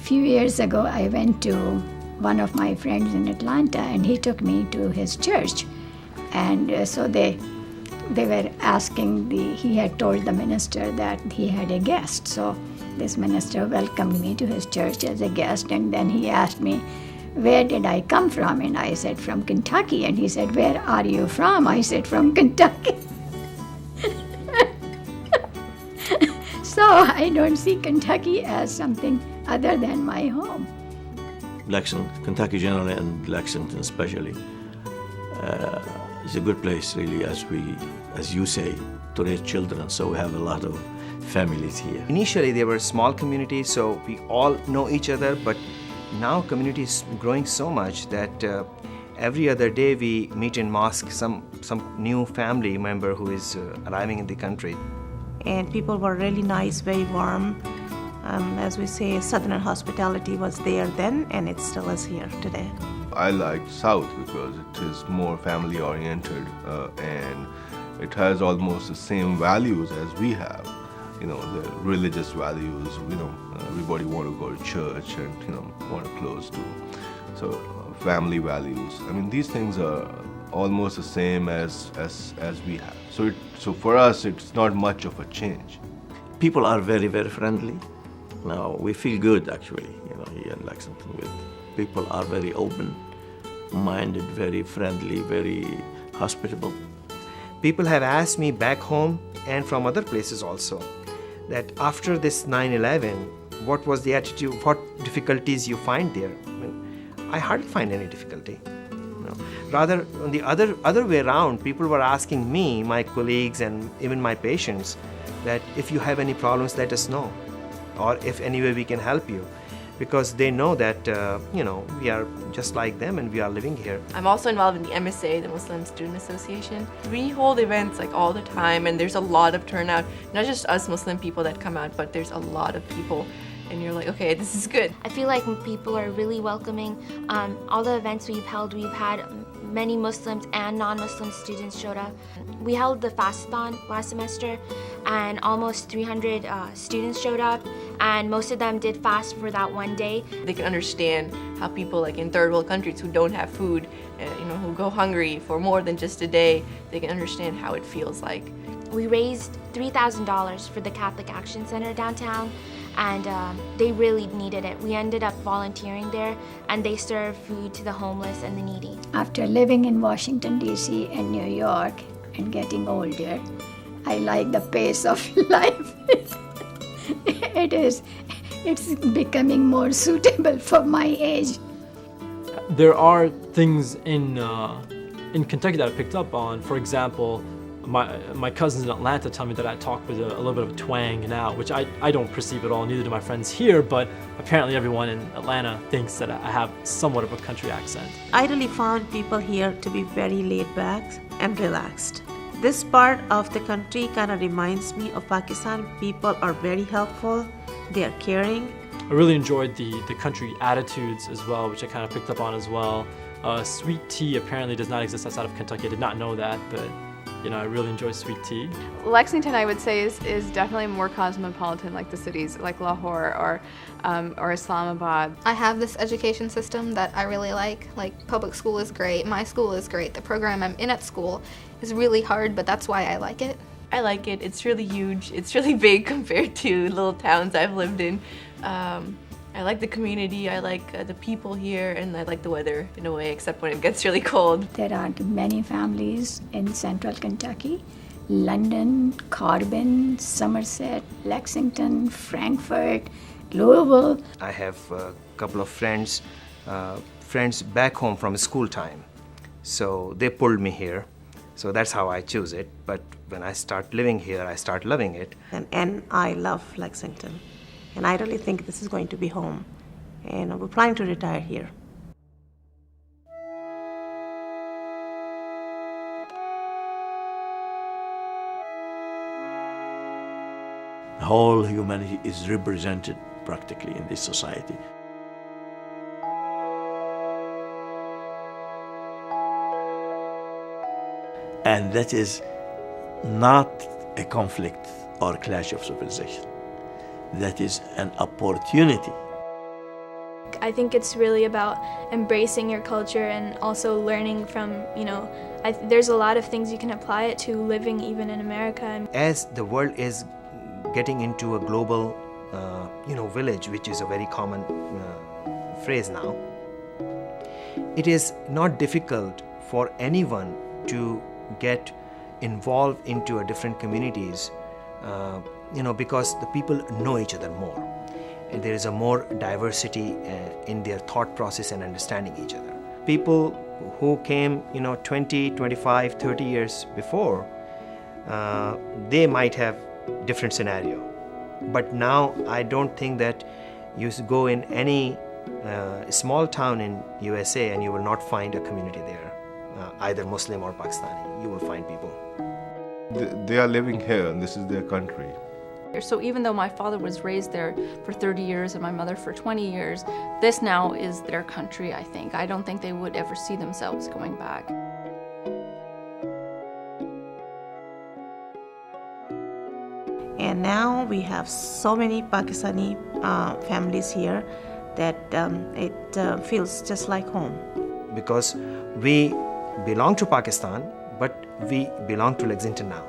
few years ago, I went to one of my friends in Atlanta, and he took me to his church. And so they were asking, he had told the minister that he had a guest. So this minister welcomed me to his church as a guest, and then he asked me, where did I come from? And I said, from Kentucky. And he said, where are you from? I said, from Kentucky. So I don't see Kentucky as something other than my home. Lexington, Kentucky generally, and Lexington especially, is a good place, really, as you say, to raise children. So we have a lot of families here. Initially, they were small communities, so we all know each other. But now, community is growing so much that every other day we meet in mosque some new family member who is arriving in the country. And people were really nice, very warm. As we say, Southern hospitality was there then, and it still is here today. I like South because it is more family oriented and it has almost the same values as we have. You know, the religious values, everybody want to go to church and, want to close to. So family values. I mean, these things are almost the same as we have. So for us, it's not much of a change. People are very, very friendly. Now, we feel good, actually, here in Lexington. People are very open-minded, very friendly, very hospitable. People have asked me back home and from other places also that after this 9/11, what was the attitude, what difficulties you find there? I hardly find any difficulty. Rather, on the other way around, people were asking me, my colleagues, and even my patients, that if you have any problems, let us know, or if any way we can help you, because they know that we are just like them and we are living here. I'm also involved in the MSA, the Muslim Student Association. We hold events like all the time, and there's a lot of turnout. Not just us Muslim people that come out, but there's a lot of people. And you're like, okay, this is good. I feel like people are really welcoming. All the events we've had many Muslims and non-Muslim students showed up. We held the Fastathon last semester, and almost 300 students showed up, and most of them did fast for that one day. They can understand how people like in third world countries who don't have food, who go hungry for more than just a day, they can understand how it feels like. We raised $3,000 for the Catholic Action Center downtown, and they really needed it. We ended up volunteering there, and they serve food to the homeless and the needy. After living in Washington, D.C. and New York and getting older, I like the pace of life. It's becoming more suitable for my age. There are things in Kentucky that I picked up on. For example, my cousins in Atlanta tell me that I talk with a little bit of a twang now, which I don't perceive at all, neither do my friends here, but apparently everyone in Atlanta thinks that I have somewhat of a country accent. I really found people here to be very laid back and relaxed. This part of the country kind of reminds me of Pakistan. People are very helpful, they are caring. I really enjoyed the country attitudes as well, which I kind of picked up on as well. Sweet tea apparently does not exist outside of Kentucky. I did not know that, but I really enjoy sweet tea. Lexington, I would say, is definitely more cosmopolitan, like the cities like Lahore or Islamabad. I have this education system that I really like. Like, public school is great, my school is great, the program I'm in at school is really hard, but that's why I like it. I like it. It's really huge. It's really big compared to little towns I've lived in. I like the community, I like the people here, and I like the weather in a way, except when it gets really cold. There are many families in central Kentucky: London, Corbin, Somerset, Lexington, Frankfort, Louisville. I have a couple of friends back home from school time. So they pulled me here. So that's how I choose it. But when I start living here, I start loving it. And I love Lexington. And I really think this is going to be home. And we're planning to retire here. The whole humanity is represented practically in this society. And that is not a conflict or clash of civilization. That is an opportunity I think it's really about embracing your culture and also learning from, there's a lot of things you can apply it to living even in America. As the world is getting into a global, village, which is a very common phrase now, it is not difficult for anyone to get involved into a different communities, because the people know each other more. And there is a more diversity in their thought process and understanding each other. People who came, 20, 25, 30 years before, they might have different scenario. But now I don't think that you go in any small town in USA and you will not find a community there, either Muslim or Pakistani. You will find people. They are living here and this is their country. So even though my father was raised there for 30 years and my mother for 20 years, this now is their country, I think. I don't think they would ever see themselves going back. And now we have so many Pakistani families here that it feels just like home. Because we belong to Pakistan, but we belong to Lexington now.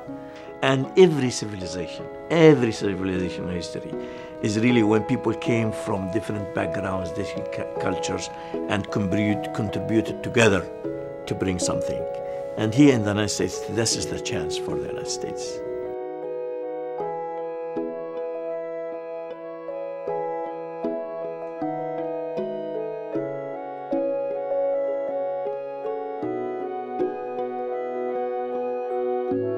And every civilization in history is really when people came from different backgrounds, different cultures, and contributed together to bring something. And here in the United States, this is the chance for the United States. Thank you.